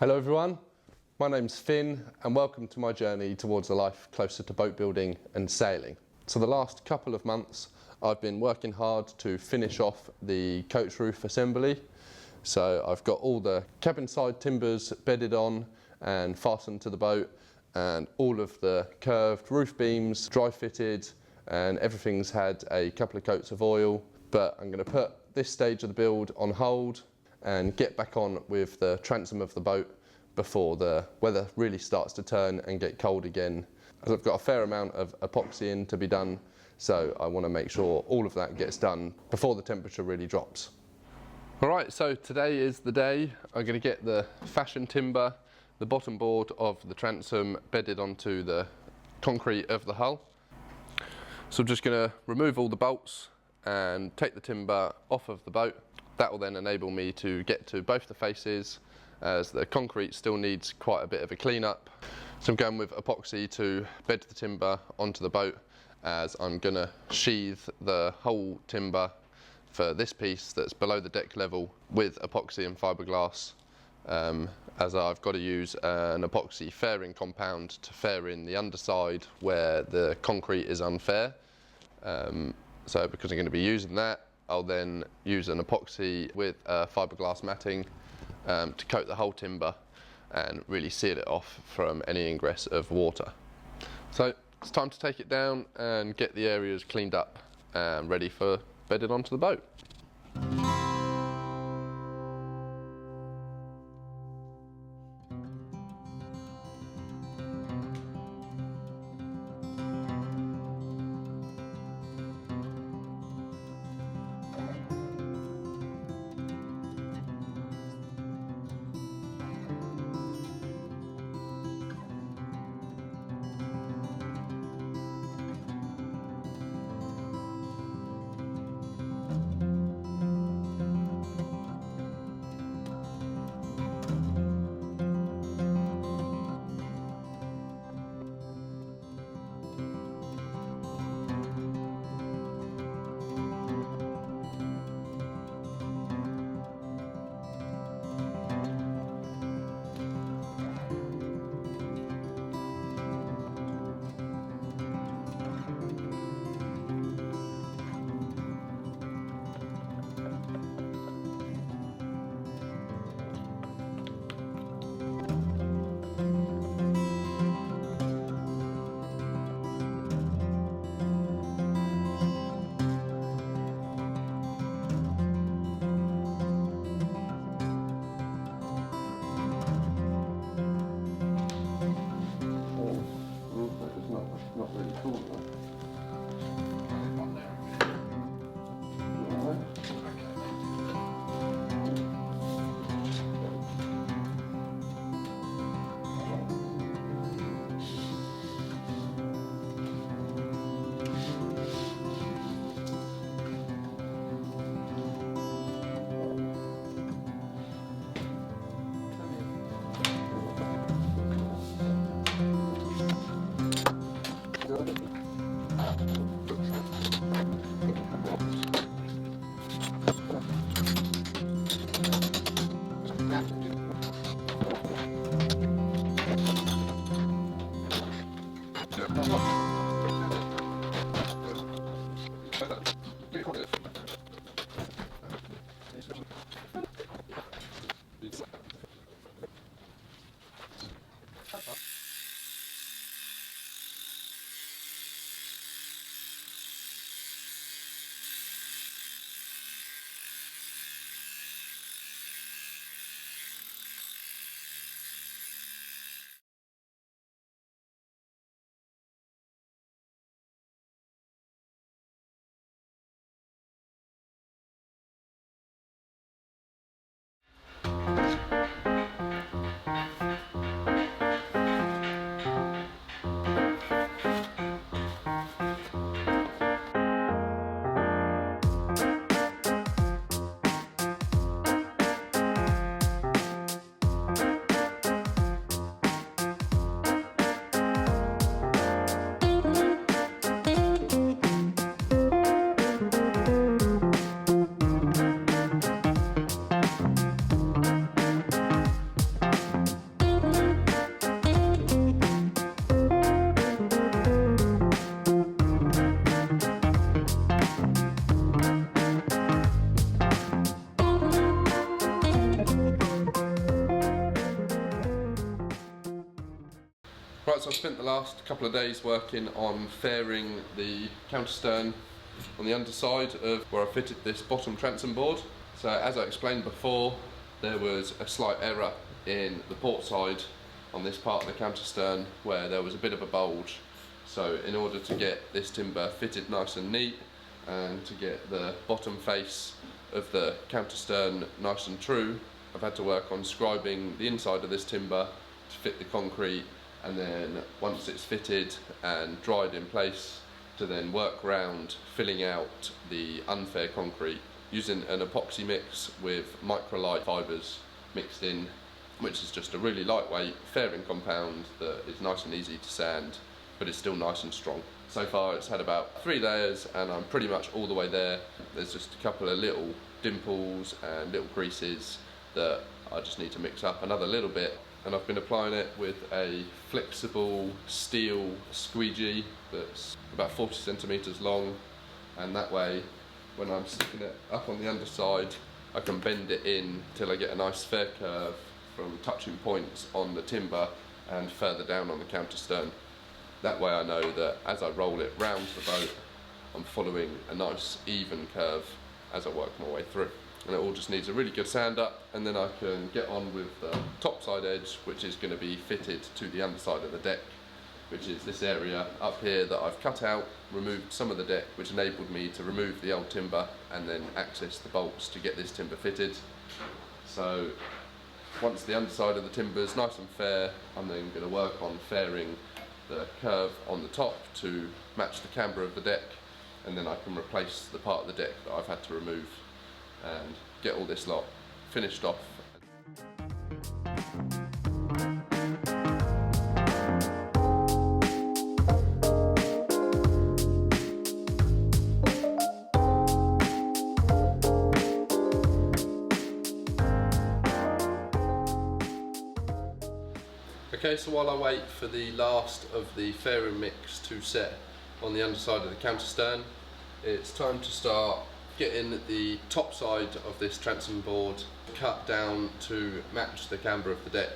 Hello everyone, my name's Finn and welcome to my journey towards a life closer to boat building and sailing. So the last couple of months I've been working hard to finish off the coach roof assembly. So I've got all the cabin side timbers bedded on and fastened to the boat, and all of the curved roof beams dry fitted, and everything's had a couple of coats of oil. But I'm going to put this stage of the build on hold and get back on with the transom of the boat before the weather really starts to turn and get cold again, as I've got a fair amount of epoxy in to be done, so I want to make sure all of that gets done before the temperature really drops. Alright, so today is the day. I'm going to get the fashion timber, the bottom board of the transom bedded onto the concrete of the hull. So I'm just going to remove all the bolts and take the timber off of the boat. That will then enable me to get to both the faces, as the concrete still needs quite a bit of a clean up. So I'm going with epoxy to bed the timber onto the boat, as I'm going to sheathe the whole timber for this piece that's below the deck level with epoxy and fiberglass, as I've got to use an epoxy fairing compound to fair in the underside where the concrete is unfair. So because I'm going to be using that, I'll then use an epoxy with fiberglass matting to coat the whole timber and really seal it off from any ingress of water. So it's time to take it down and get the areas cleaned up and ready for bedded onto the boat. Right, so I've spent the last couple of days working on fairing the counterstern on the underside of where I fitted this bottom transom board. So as I explained before, there was a slight error in the port side on this part of the counterstern where there was a bit of a bulge. So in order to get this timber fitted nice and neat and to get the bottom face of the counterstern nice and true, I've had to work on scribing the inside of this timber to fit the concrete, and then once it's fitted and dried in place, to then work around filling out the unfair concrete using an epoxy mix with microlite fibres mixed in, which is just a really lightweight fairing compound that is nice and easy to sand, but it's still nice and strong. So far it's had about 3 layers and I'm pretty much all the way there. There's just a couple of little dimples and little creases that I just need to mix up another little bit, and I've been applying it with a flexible steel squeegee that's about 40 centimetres long, and that way when I'm sticking it up on the underside I can bend it in till I get a nice fair curve from touching points on the timber and further down on the counterstern. That way I know that as I roll it round the boat I'm following a nice even curve as I work my way through. And it all just needs a really good sand up, and then I can get on with the top side edge, which is going to be fitted to the underside of the deck, which is this area up here that I've cut out, removed some of the deck, which enabled me to remove the old timber and then access the bolts to get this timber fitted. So once the underside of the timber is nice and fair, I'm then going to work on fairing the curve on the top to match the camber of the deck, and then I can replace the part of the deck that I've had to remove and get all this lot finished off. Okay, so while I wait for the last of the fairing mix to set on the underside of the counterstern, it's time to start getting the top side of this transom board cut down to match the camber of the deck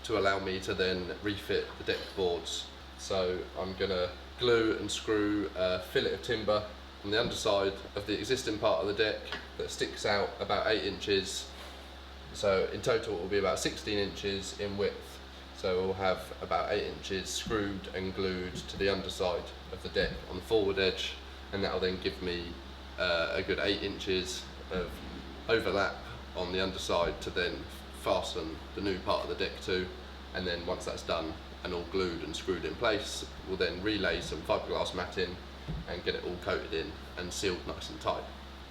to allow me to then refit the deck boards. So I'm going to glue and screw a fillet of timber on the underside of the existing part of the deck that sticks out about 8 inches. So in total it will be about 16 inches in width. So we'll have about 8 inches screwed and glued to the underside of the deck on the forward edge, and that will then give me a good 8 inches of overlap on the underside to then fasten the new part of the deck to. And then once that's done and all glued and screwed in place, we'll then relay some fiberglass matting and get it all coated in and sealed nice and tight.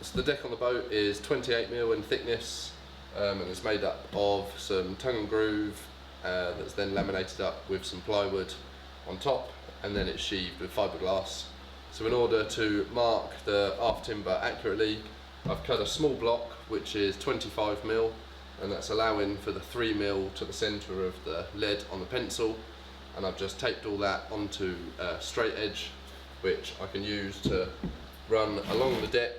So the deck on the boat is 28mm in thickness, and it's made up of some tongue and groove that's then laminated up with some plywood on top, and then it's sheathed with fiberglass. So in order to mark the aft timber accurately, I've cut a small block which is 25mm, and that's allowing for the 3mm to the centre of the lead on the pencil, and I've just taped all that onto a straight edge which I can use to run along the deck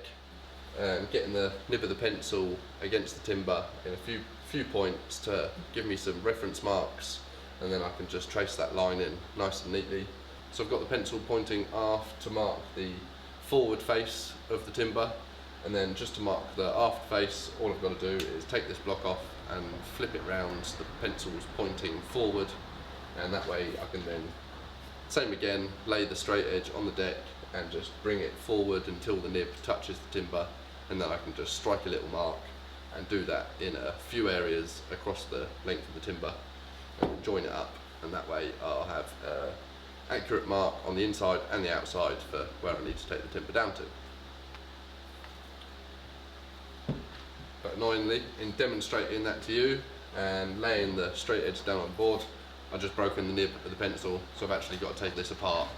and getting the nib of the pencil against the timber in a few points to give me some reference marks, and then I can just trace that line in nice and neatly. So I've got the pencil pointing aft to mark the forward face of the timber, and then just to mark the aft face, all I've got to do is take this block off and flip it round so the pencil's pointing forward, and that way I can then, same again, lay the straight edge on the deck and just bring it forward until the nib touches the timber, and then I can just strike a little mark and do that in a few areas across the length of the timber and join it up, and that way I'll have accurate mark on the inside and the outside for where I need to take the timber down to. But annoyingly, in demonstrating that to you and laying the straight edge down on board, I've just broken the nib of the pencil, so I've actually got to take this apart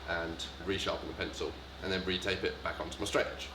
and resharpen the pencil and then retape it back onto my straight edge.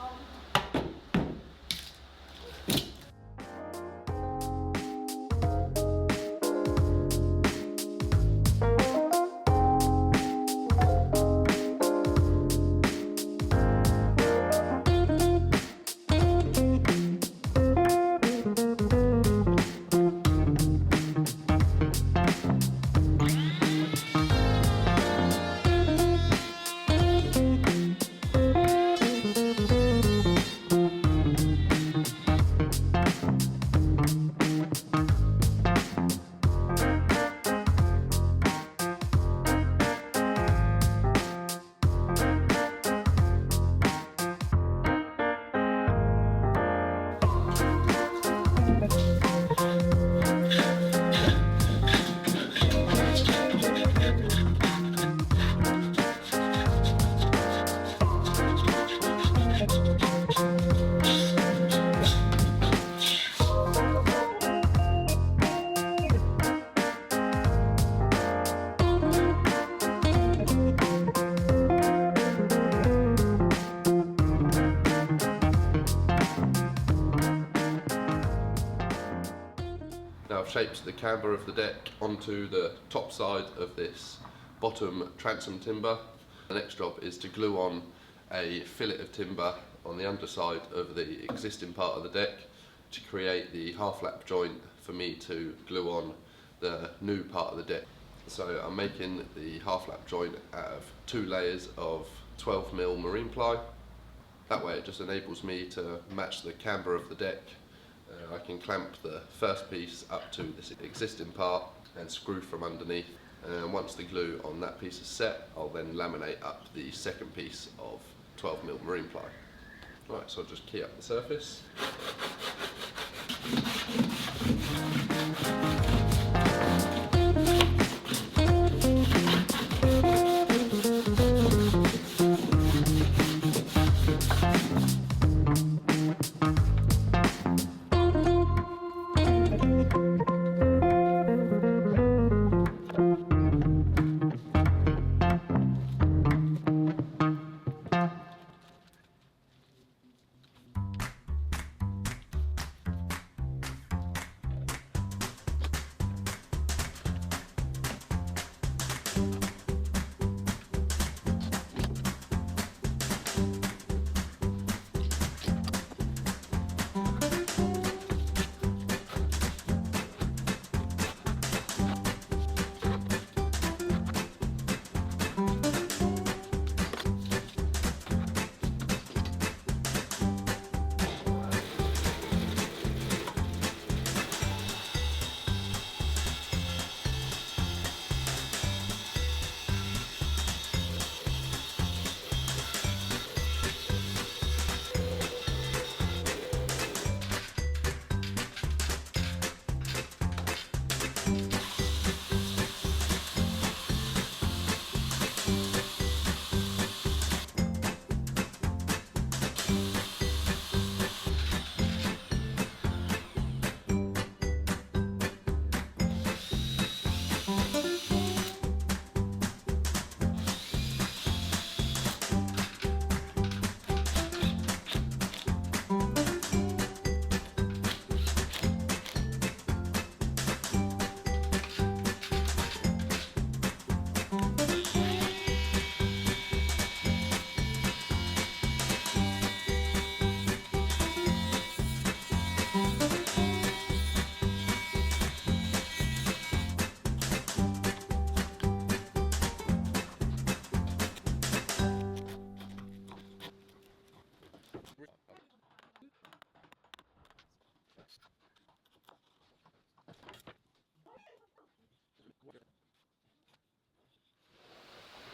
shaped the camber of the deck onto the top side of this bottom transom timber. The next job is to glue on a fillet of timber on the underside of the existing part of the deck to create the half lap joint for me to glue on the new part of the deck. So I'm making the half lap joint out of 2 layers of 12mm marine ply. That way it just enables me to match the camber of the deck. I can clamp the first piece up to this existing part and screw from underneath, and once the glue on that piece is set, I'll then laminate up the second piece of 12mm marine ply. Right, so I'll just key up the surface.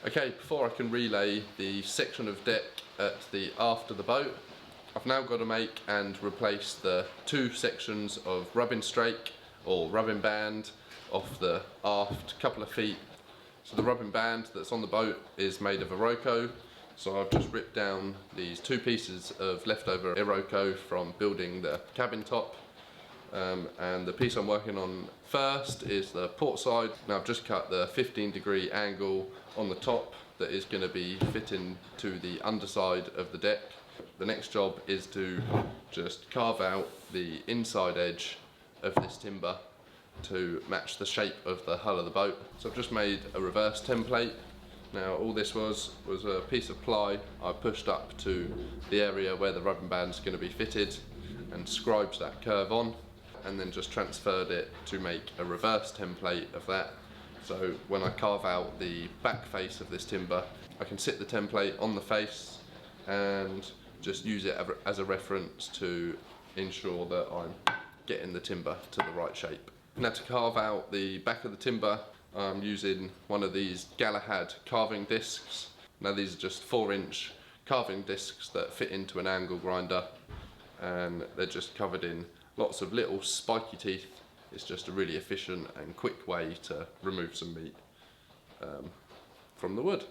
Okay, before I can relay the section of deck at the aft of the boat, I've now got to make and replace the 2 sections of rubbing strake or rubbing band off the aft couple of feet. So the rubbing band that's on the boat is made of Iroko, so I've just ripped down these 2 pieces of leftover Iroko from building the cabin top. And the piece I'm working on first is the port side. Now I've just cut the 15-degree angle on the top that is going to be fitting to the underside of the deck. The next job is to just carve out the inside edge of this timber to match the shape of the hull of the boat. So I've just made a reverse template. Now all this was a piece of ply I pushed up to the area where the rubbing band is going to be fitted and scribed that curve on, and then just transferred it to make a reverse template of that. So when I carve out the back face of this timber, I can sit the template on the face and just use it as a reference to ensure that I'm getting the timber to the right shape. Now to carve out the back of the timber, I'm using one of these Galahad carving discs. Now these are just 4-inch carving discs that fit into an angle grinder, and they're just covered in lots of little spiky teeth. It's just a really efficient and quick way to remove some meat from the wood.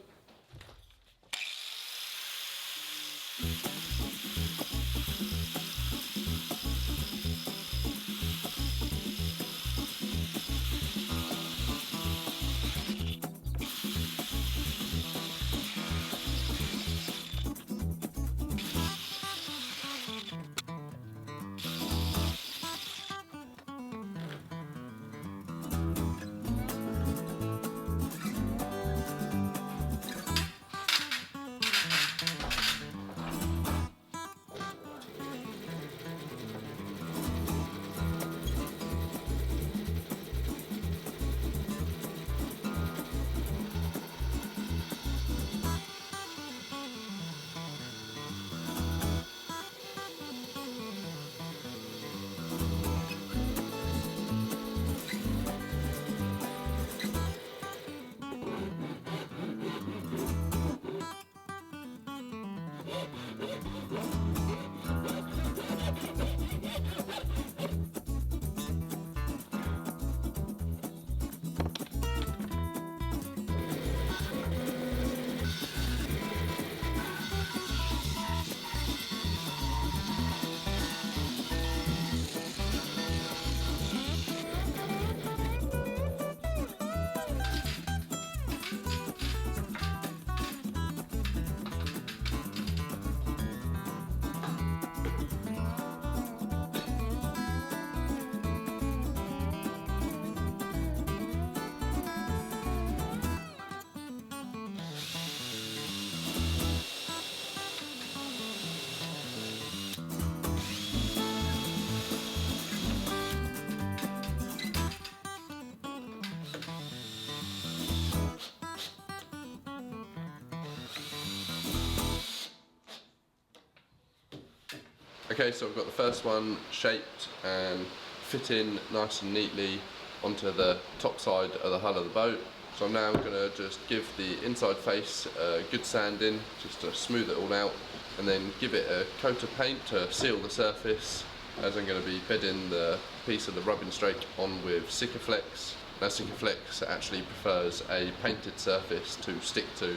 Okay, so I've got the first one shaped and fit in nice and neatly onto the top side of the hull of the boat. So I'm now going to just give the inside face a good sanding, just to smooth it all out, and then give it a coat of paint to seal the surface, as I'm going to be bedding the piece of the rubbing strake on with Sikaflex. Now Sikaflex actually prefers a painted surface to stick to.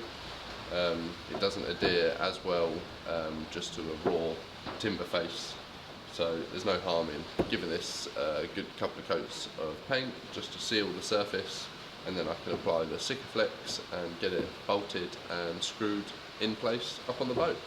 It doesn't adhere as well just to a raw timber face. So there's no harm in giving this a good couple of coats of paint just to seal the surface, and then I can apply the Sikaflex and get it bolted and screwed in place up on the boat.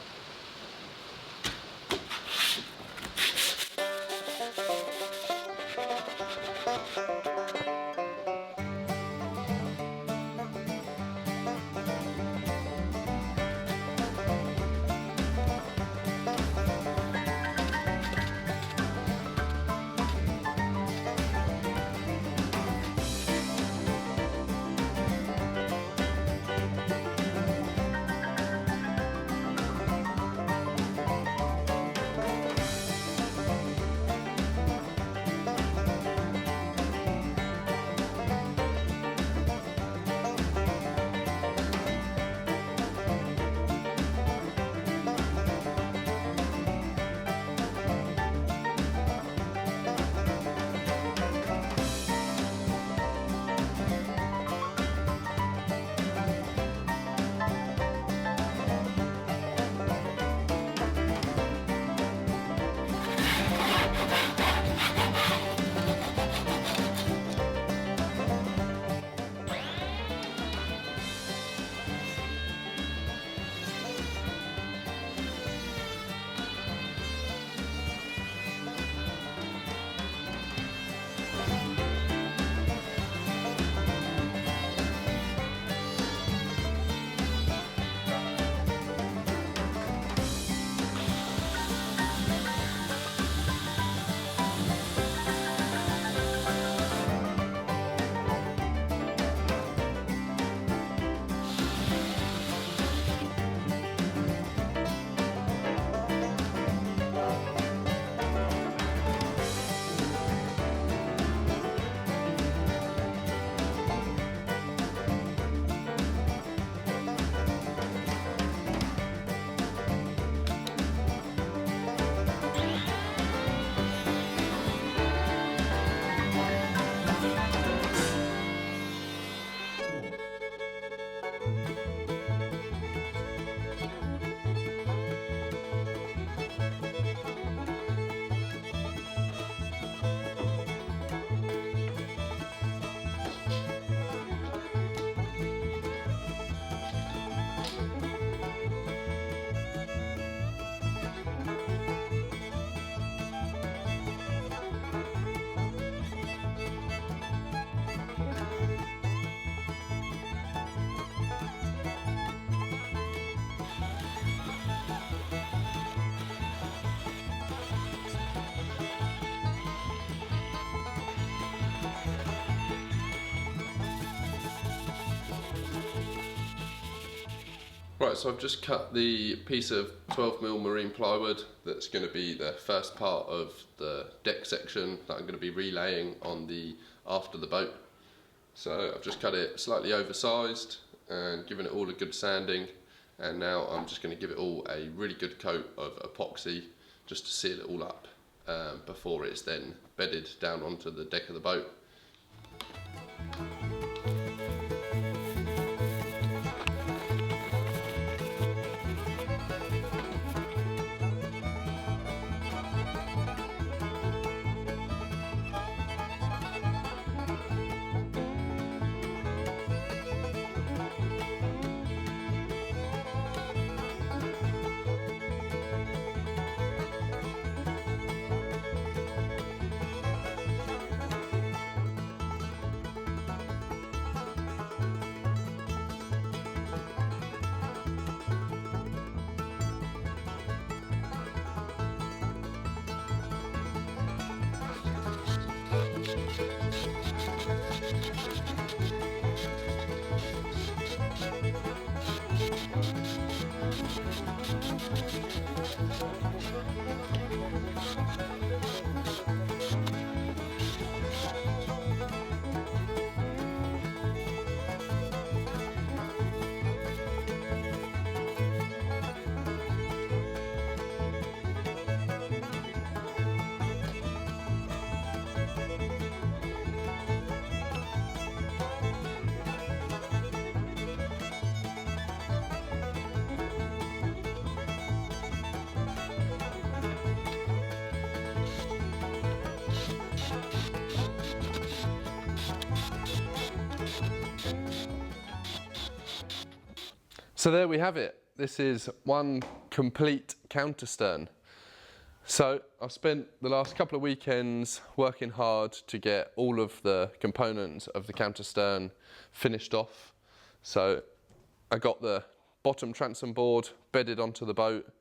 Right, so I've just cut the piece of 12mm marine plywood that's going to be the first part of the deck section that I'm going to be relaying on the aft of the boat. So I've just cut it slightly oversized and given it all a good sanding, and now I'm just going to give it all a really good coat of epoxy just to seal it all up before it's then bedded down onto the deck of the boat. So there we have it. This is one complete counterstern. So I've spent the last couple of weekends working hard to get all of the components of the counterstern finished off. So I got the bottom transom board bedded onto the boat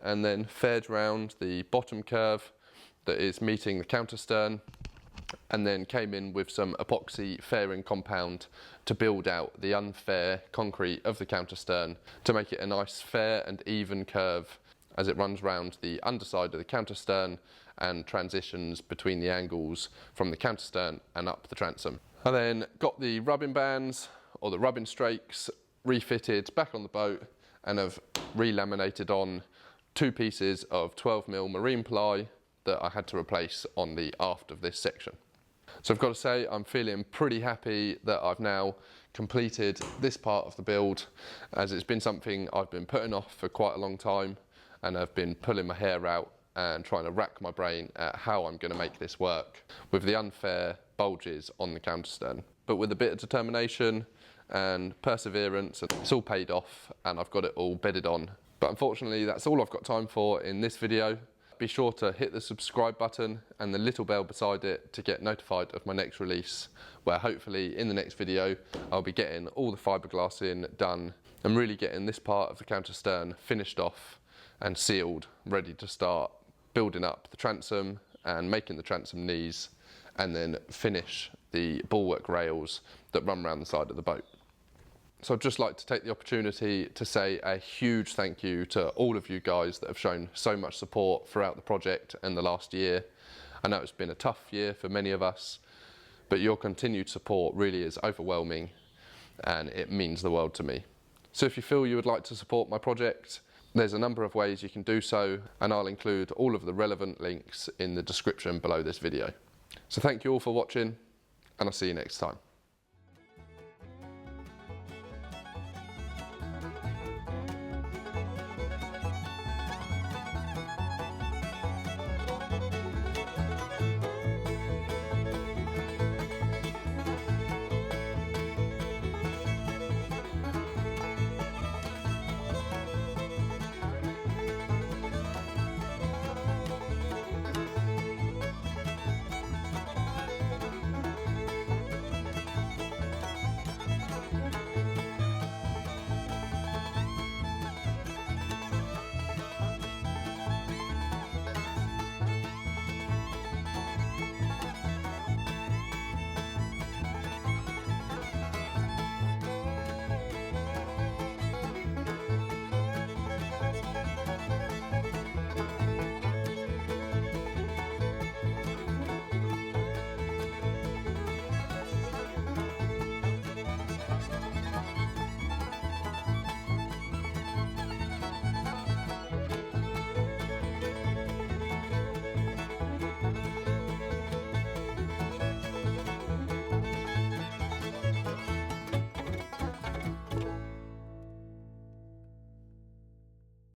and then faired round the bottom curve that is meeting the counterstern, and then came in with some epoxy fairing compound to build out the unfair concrete of the counterstern to make it a nice fair and even curve as it runs round the underside of the counterstern and transitions between the angles from the counterstern and up the transom. I then got the rubbing bands or the rubbing strakes refitted back on the boat and have re-laminated on 2 pieces of 12mm marine ply that I had to replace on the aft of this section. So I've got to say I'm feeling pretty happy that I've now completed this part of the build, as it's been something I've been putting off for quite a long time, and I've been pulling my hair out and trying to rack my brain at how I'm going to make this work with the unfair bulges on the counterstern. But with a bit of determination and perseverance, it's all paid off and I've got it all bedded on. But unfortunately that's all I've got time for in this video. Be sure to hit the subscribe button and the little bell beside it to get notified of my next release, where hopefully in the next video I'll be getting all the fiberglass in done and really getting this part of the counterstern finished off and sealed, ready to start building up the transom and making the transom knees, and then finish the bulwark rails that run around the side of the boat. So I'd just like to take the opportunity to say a huge thank you to all of you guys that have shown so much support throughout the project and the last year. I know it's been a tough year for many of us, but your continued support really is overwhelming and it means the world to me. So if you feel you would like to support my project, there's a number of ways you can do so, and I'll include all of the relevant links in the description below this video. So thank you all for watching, and I'll see you next time.